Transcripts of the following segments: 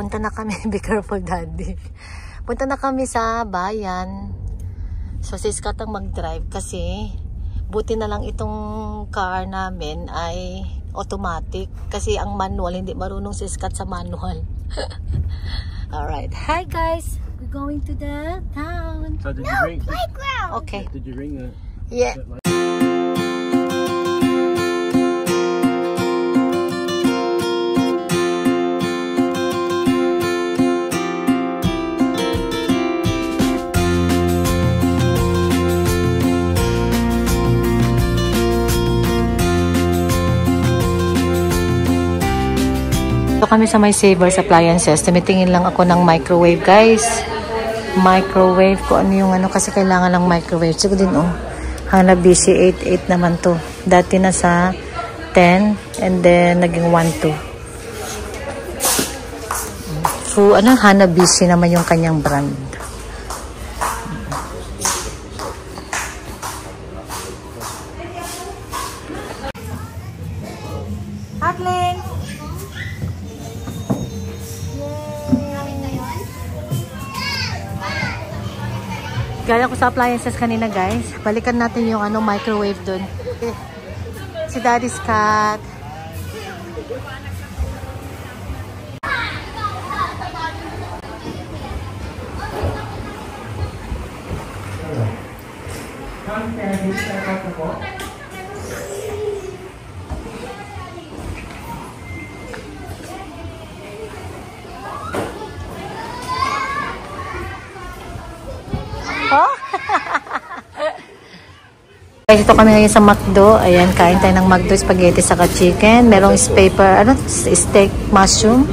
punta na kami. Be careful, Daddy. Punta na kami sa bayan. So, si Scott ang mag-drive kasi buti na lang itong car namin ay automatic. Kasi ang manual, hindi marunong si Scott sa manual. Alright. Hi, guys. We're going to the town. So did you ring? Playground. Okay. Did you ring the? Yeah. Kami sa My Savers Appliances. Tumitingin lang ako ng microwave, guys. Microwave ko ano yung ano kasi kailangan ng microwave. Siguro din Hanabishi 88 naman to. Dati na sa 10 and then naging 1.2. So ano Hanabishi naman yung kanyang brand. Atling. Gaya ko sa appliances kanina, guys. Balikan natin yung ano microwave dun. Si Daddy Scott. Oh? Guys, ito kami ngayon sa McDo. Ayan, kain tayo ng McDo spaghetti saka chicken. Merong paper, ano, steak mushroom.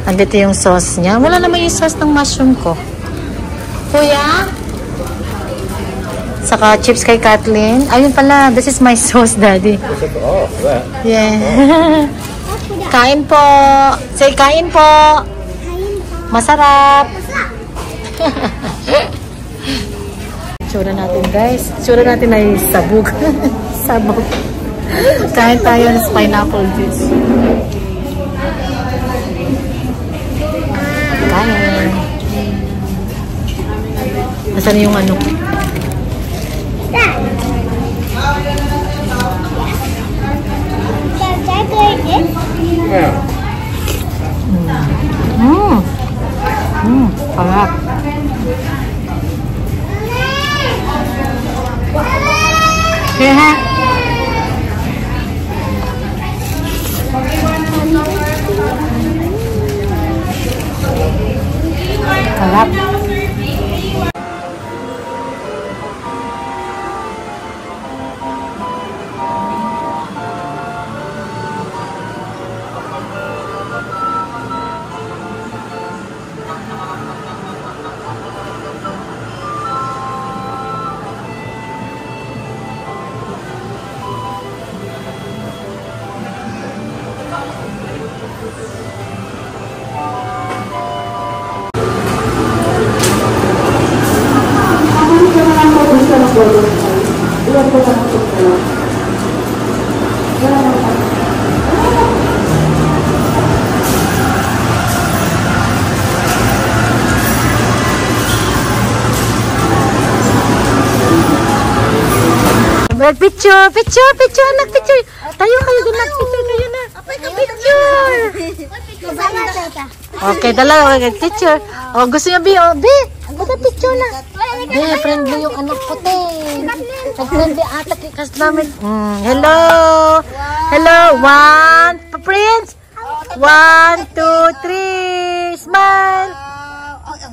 Andito yung sauce niya. Wala naman yung sauce ng mushroom ko. Kuya? Saka chips kay Kathleen. Ayun pala, this is my sauce, Daddy. Oh, yeah. Kain po. Say, kain po. Masarap. Tsura natin, guys. Tsura natin ay sabog. Sabog. Kain tayo ng pineapple juice. Kain. Nasaan yung ano? Sarap. Yeah. Sarap. Picture, anak, picture. Tayo kayo dun, picture kayo na. Picture. Okay, dalawa, picture. Oh, gusto niya, Bi, oh, Bi. Bata picture na. Bi, friendly yung anak ko, te. Nag-friendly ata kikas namin. Hello. Hello, one, Prince. 1, 2, 3, smile.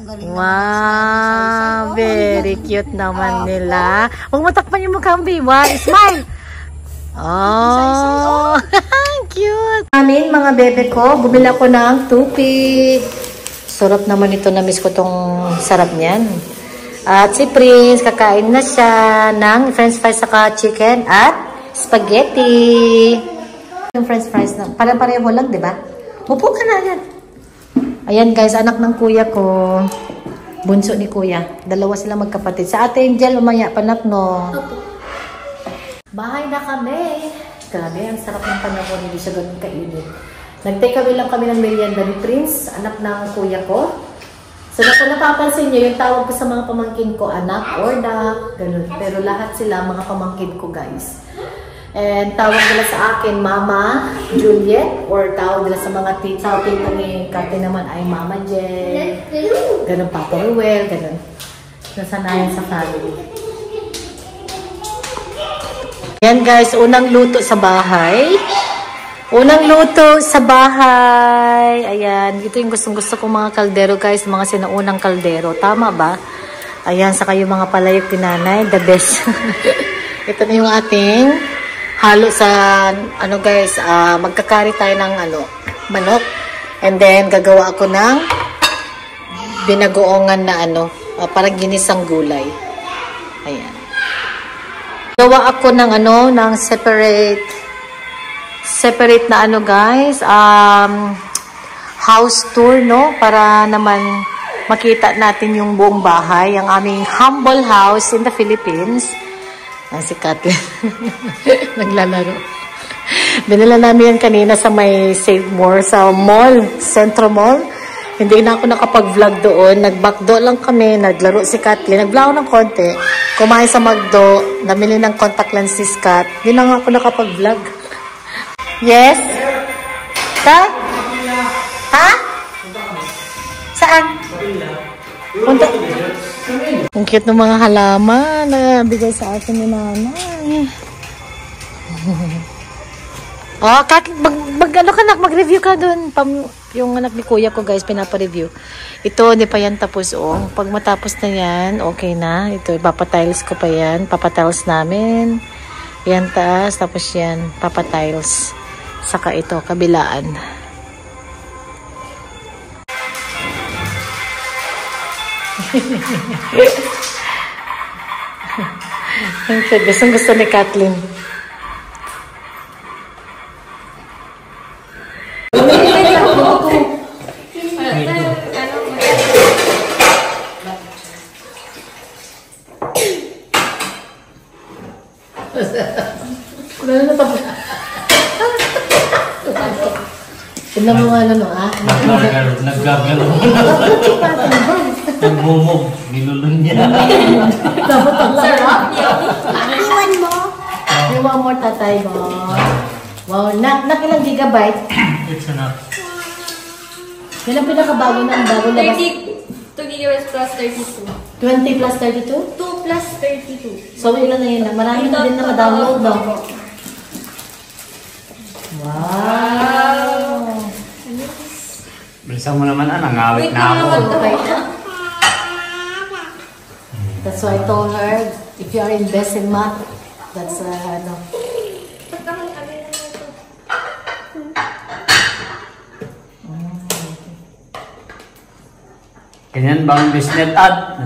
Wow, very cute naman nila. Huwag mo takpan yung mukha, One, smile. Oh, cute. Amin, mga bebe ko, bumila ko ng tupig. Sarap naman ito. Na-miss ko tong sarap niyan. At si Prince, kakain na siya ng french fries saka chicken at spaghetti. Yung french fries na, parang-pareho lang, di ba? Upo ka na yan. Ayan guys, anak ng kuya ko. Bunso ni kuya. Dalawa sila magkapatid. Sa Ate Angel, umaya, panak no. Bahay na kami. Grabe, ang sarap ng panahon. Hindi siya ganun kainit. Nag-take away lang kami ng merienda ni Prince, anak ng kuya ko. So, kung napapansin nyo, yung tawag ko sa mga pamangkin ko, anak or dak, ganun. Pero lahat sila, mga pamangkin ko, guys. And tawag nila sa akin, Mama Juliet, or tawag nila sa mga tita ni Kati naman ay Mama Jen. Ganun, Papa Ruel, ganun. Nasanayan sa family. Yan guys, unang luto sa bahay. Unang luto sa bahay. Ayan, ito yung gustong-gusto kong mga kaldero guys, mga sinaunang kaldero. Tama ba? Ayan, saka yung mga palayok ni nanay, the best. Ito na yung ating halo sa, ano guys, magkakari tayo ng manok. And then, gagawa ako ng binagoongan na parang ginisang gulay. Ayan. Gawa ako ng ng separate na guys, house tour, no? Para naman makita natin yung buong bahay, ang aming humble house in the Philippines. Si Kathleen naglalaro. Binila namin yan kanina sa may Save More, sa mall, Centro Mall. Hindi na ako nakapag-vlog doon. Nag-backdo lang kami, naglaro si Kathleen. Nag-vlog ng konti. Kumain sa Magdo, namili ng contact lens si Scott. Hindi na nga ako nakapag-vlog. Yes? Ka? Ha? Saan? Punta. Ang cute ng mga halaman na bigay sa akin ni nanay. Oh, mag-review ka dun. Yung anak ni kuya ko guys, pinapa-review. Ito, hindi pa yan tapos. Pag matapos na yan, okay na. Ito, papatiles ko pa yan. Papatiles namin. Yan taas, tapos yan, papatiles. Saka ito, kabilaan. Gusto ni Kathleen. Tignan mo nga Naggagalo mo na. Nagmumog. Nilulun niya. Dapat ang sarap. Iwan mo. Iwan mo, tatay mo. Wow, nakilang gigabyte? It's enough. Yan ang pinakabago na, bago labas. 32 gigabytes plus 32. 20 plus 32? 2 plus 32. So, ilan na yun? Marami na din naka-download, no? Wow! Bilisan mo naman, nangawit na ako. That's why I told her, if you are invest in math, that's Ganyan ba ang business ad?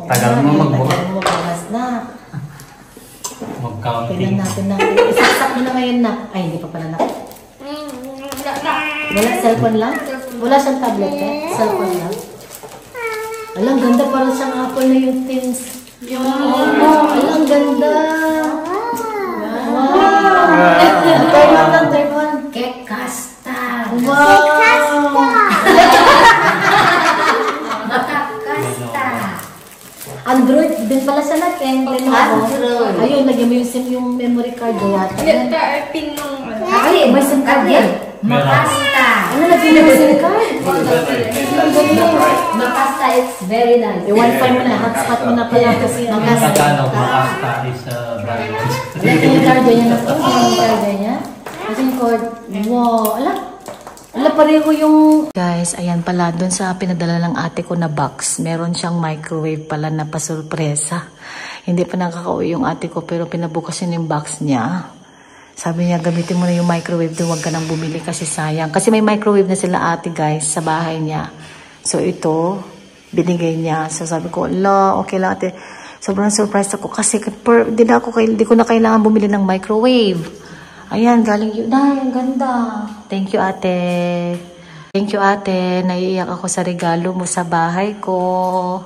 Tagal mo magbukas. Tagal mo magbukas na. Mag-counting. Tignan natin. Isaksak mo na ngayon na. Ay, hindi pa pala na. Wala cellphone lang? Wala siyang tablet eh? Cellphone lang? Alang ganda, parang siyang apple na yung things. Alang ganda. Wow! Turn on. Kekasta. Wow! Android din pala siya natin. Android. Ayun, lagyan mo yung memory card yata. Pin nung Ay, may SIM card yan. Makasta. Ano lagyan mo SIM card? Makasta, it's very nice. Yung wifi mo na, hotspot mo na pala kasi. Makasta is brand. Lagyan yung card niya na po. Yung card niya. Kasi yung card. Wow, ala pareho yung... Guys, ayan pala, dun sa pinadala ng ate ko na box, meron siyang microwave pala na pasurpresa. Hindi pa nakakauwi yung ate ko, pero pinabukas yun yung box niya. Sabi niya, gamitin mo na yung microwave doon, huwag ka nang bumili kasi sayang. Kasi may microwave na sila ate guys, sa bahay niya. So ito, binigay niya. So sabi ko, ala, okay lang ate. Sobrang surprised ako kasi di ko na kailangan bumili ng microwave. Ayan, galing yun. Ay, ang ganda. Thank you, ate. Thank you, ate. Naiiyak ako sa regalo mo sa bahay ko.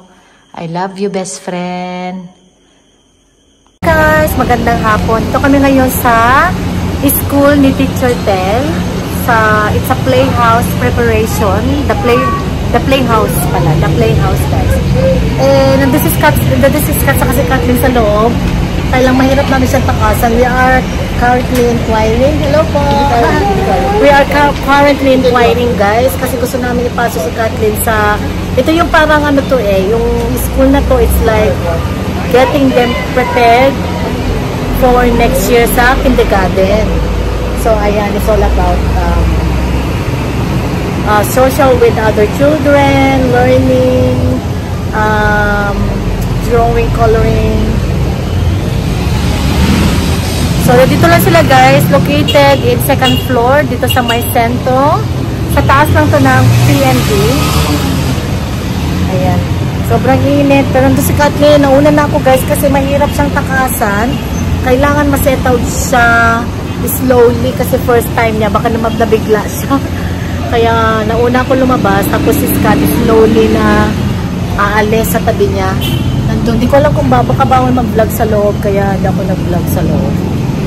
I love you, best friend. Guys, magandang hapon. Ito kami ngayon sa school ni Teacher Tel. it's a playhouse preparation. The playhouse pala. The playhouse, guys. And nandun si Scott saka si Kathleen sa loob. Kaya lang mahirap namin siyang takasan. We are currently inquiring. Hello po. We are currently inquiring, guys. Kasi gusto namin ipasok si Kathleen sa... Ito yung parang ano to yung school na to, it's like getting them prepared for next year sa kindergarten. So, ayan, it's all about social with other children, learning, drawing, coloring. So, dito lang sila, guys, located in 2nd floor, dito sa May Centro. Sa taas lang to ng PNB. Ayan. Sobrang init. Pero nandun si Kathleen, nauna na ako, guys, kasi mahirap siyang takasan. Kailangan ma-settle siya slowly kasi first time niya. Baka naman nabigla siya. Kaya nauna ako lumabas. Tapos si Scott slowly na aalis sa tabi niya. Nandun. Di ko alam kung baka bawal mag-vlog sa loob. Kaya hindi ako nag-vlog sa loob.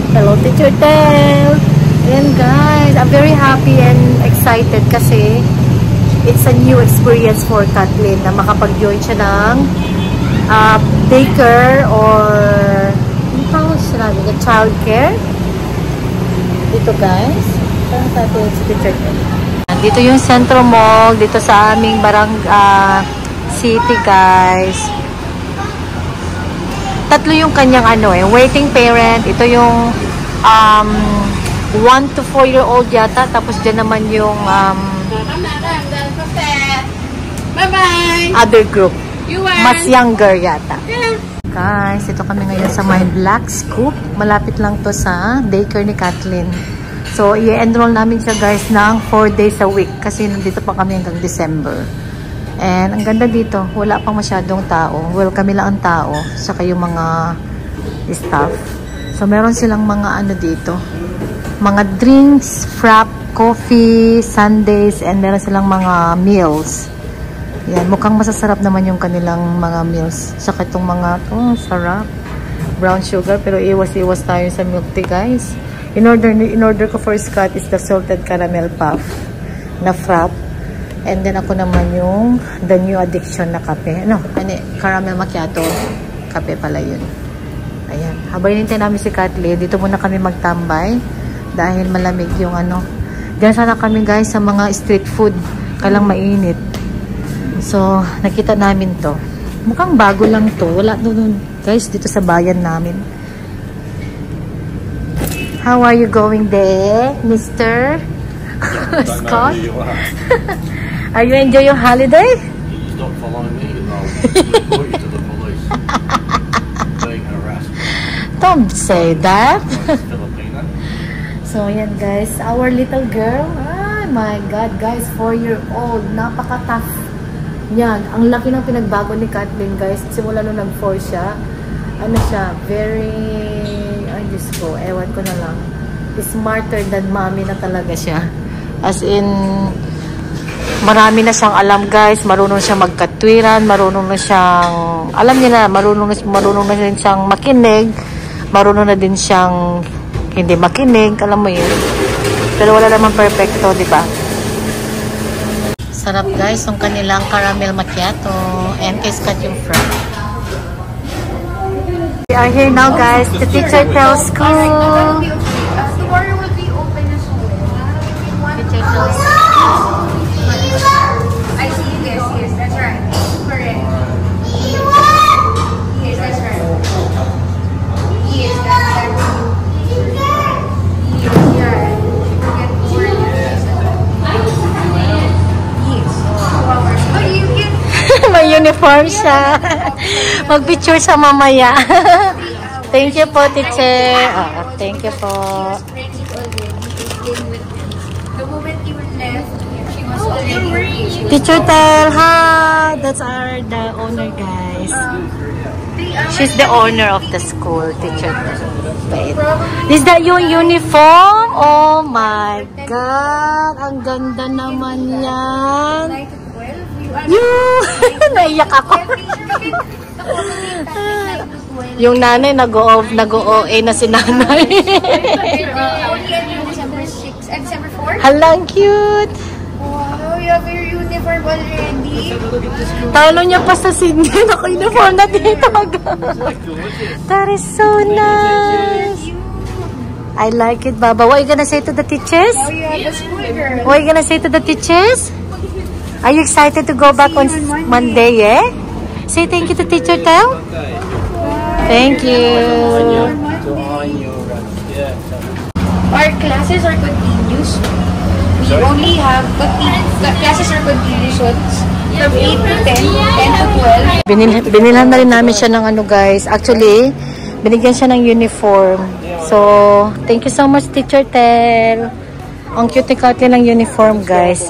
Hello, Teacher Tel! Ayan, guys. I'm very happy and excited kasi it's a new experience for Kathleen na makapag-join siya ng daycare or childcare. Dito, guys. Dito yung Centro Mall. Dito sa aming city, guys. Tatlo yung kanyang waiting parent. Ito yung 1 to 4-year-old yata. Tapos dyan naman yung other group. Mas younger yata. Guys, ito kami ngayon sa My Black Scoop. Malapit lang to sa daycare ni Kathleen. So, i-enroll namin siya, guys, ng 4 days a week. Kasi nandito pa kami hanggang December. And ang ganda dito, wala pang masyadong tao. Well, kami lang ang tao. Saka yung mga staff. So, meron silang mga dito. Mga drinks, frap, coffee, sundaes, and meron silang mga meals. Yan, mukhang masasarap naman yung kanilang mga meals. Saka itong mga, sarap. Brown sugar, pero iwas-iwas tayo sa milk tea, guys. In order ko for Scott is the salted caramel puff na frap. And then ako naman yung the new addiction na kape. Caramel macchiato. Kape pala yun. Ayan. Habang hinintay namin si Kathleen, dito muna kami magtambay. Dahil malamig yung Diyan sana kami, guys, sa mga street food. Kailang mainit. So, nakita namin to. Mukhang bago lang to. Wala doon, guys, dito sa bayan namin. How are you going there, Mr. Scott? Are you enjoying your holiday? Stop following me and I'll report you to the police. Being harassed. Don't say that. Filipino. So, yan, guys. Our little girl. Oh my God, guys. 4-year-old. Napaka-tough. Yan. Ang laki ng pinagbago ni Kathleen, guys. Simula nung nag-4 siya. Siya, very... Ay, Diyos ko. Ewan ko na lang. Smarter than mommy na talaga siya. As in, marami na siyang alam, guys. Marunong siyang magkatwiran. Marunong na siyang... Alam niya na, marunong na din siyang makinig. Marunong na din siyang hindi makinig. Alam mo yun. Pero wala naman perfecto, di ba? Sarap, guys, yung kanilang caramel macchiato. And kiss cut yung frap. We are here now, guys, to Teacher Tel School. Tomorrow will be open as well. Teacher Tel I see. Yes, that's right. Correct. Yes, that's right. Yes, that's right. Yes, you're right. Forget more. Yes. 2 hours. Oh, you get... May uniform siya. Mag-picture siya mamaya. Thank you po, teacher. Thank you po. The moment you left, she was already... Teacher Tel, hi! That's the owner, guys. She's the owner of the school, Teacher Tel. Wait. Is that yung uniform? Oh my God! Ang ganda naman yan. Naiyak ako. Yung nanay nag-o-OA na si nanay. Only until December 6 and December 4? Halang cute. Wow, you have your uniform already. Talo niya pa sa Sydney. Naka-uniform na dito. That is so nice. I like it, Baba. What are you gonna say to the teachers? Now you have a school girl. What are you gonna say to the teachers? Are you excited to go back on Monday, eh? Say thank you to Teacher Tel. Thank you. Our classes are continuous. We only have classes are continuous ones from 8 to 10, 10 to 12. Binilhan na rin namin siya ng ano, guys. Actually, binigyan siya ng uniform. So, thank you so much, Teacher Tel. Ang cute ni Kathleen ng uniform, guys.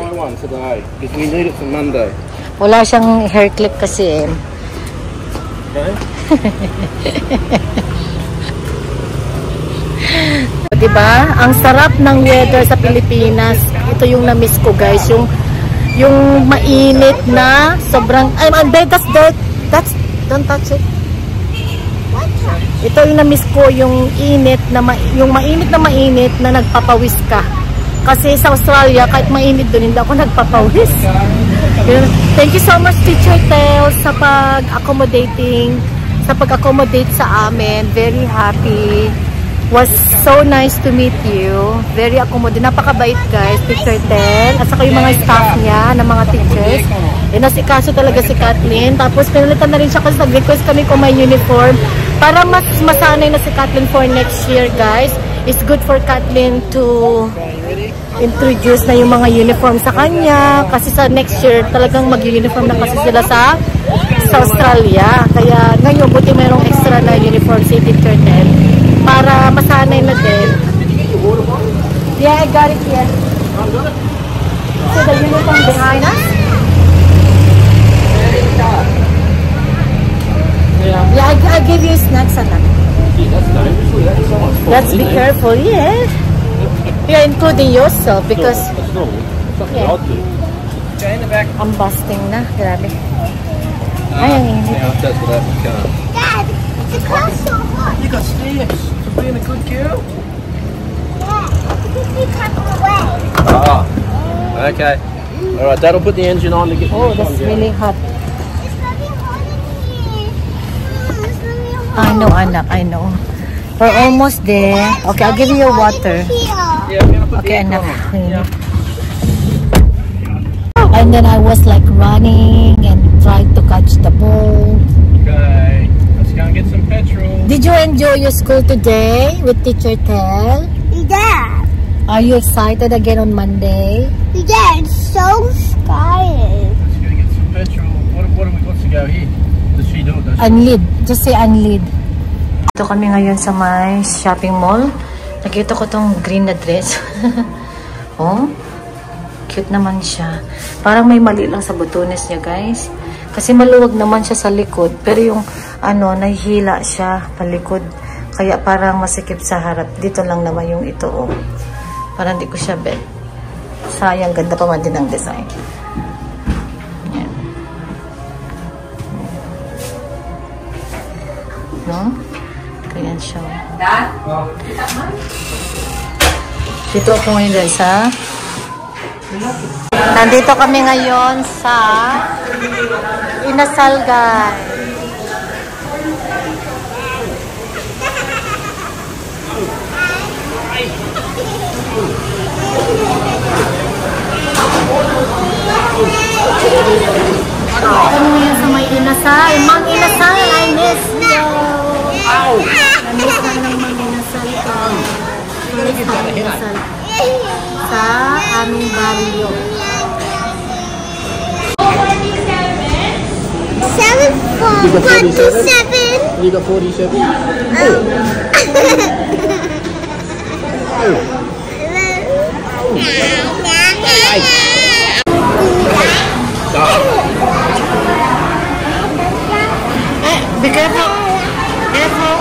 We need it for Monday. Wala siyang hair clip kasi, eh. Diba? Ang sarap ng weather sa Pilipinas. Ito yung na-miss ko, guys. Yung mainit na sobrang that's don't touch it. Ito yung na-miss ko, yung init na yung mainit na nagpapawis ka. Kasi sa Australia, kahit mainit doon, hindi ako nagpapawis. Thank you so much, Teacher Tel, sa pag-accommodate sa amin. Very happy. Was so nice to meet you. Very accommodate. Napakabait, guys, Teacher Tel. At saka yung mga staff niya, ng mga teachers. Nasikaso talaga si Kathleen. Tapos pinalitan na rin siya kasi nag-request kami kung may uniform. Para mas masanay na si Kathleen for next year, guys. It's good for Kathleen to introduce na yung mga uniform sa kanya. Kasi sa next year, talagang mag-uniform na kasi sila sa Australia. Kaya ngayon, buti mayroong extra na uniform si Teacher Tel. Para masanay na din. Yeah, I got it here. So the uniform behind us? Yeah, I give you snacks, anak. Let's be careful, yeah. You're including yourself because yeah. I'm busting na, grabe. Ay, ang init. Dad, the car's so hot. You got sticks for being a good girl. Yeah, because we cut away. Ah, okay. All right, Dad'll put the engine on to get. Oh, that's really hot. It's really hot in here. It's really hot. I know, anak, I know. We're almost there. Okay, I'll give you your water. Yeah, we're gonna put Okay, the anak. Yeah. And then I was like running and tried to catch the ball. Okay, let's go and get some petrol. Did you enjoy your school today with Teacher Tel? Yeah. Are you excited again on Monday? Yeah, it's so scary. Let's go get some petrol. What have we got to go here? Does she do it? Does she? Unlead. Just say unlead. Ito kami ngayon sa may shopping mall. Nakita ko tong green na dress. Oh, cute naman siya. Parang may mali lang sa butones niya, guys. Kasi maluwag naman siya sa likod. Pero yung ano, nahihila siya palikod. Kaya parang masikip sa harap. Dito lang naman yung ito, oh. Parang hindi ko siya bet. Sayang, ganda pa man din ang design. Yan. No? Ganyan siya. Dito ako ngayon, guys, ha? Nandito kami ngayon sa Inasal, guys. Kami ngayon sa may Inasal. Mang Inasal, I miss you. Na-miss na ng Mang Inasal ko. First Mang Inasal. Sa aming barrio. 47. You got 47? Be careful. Careful.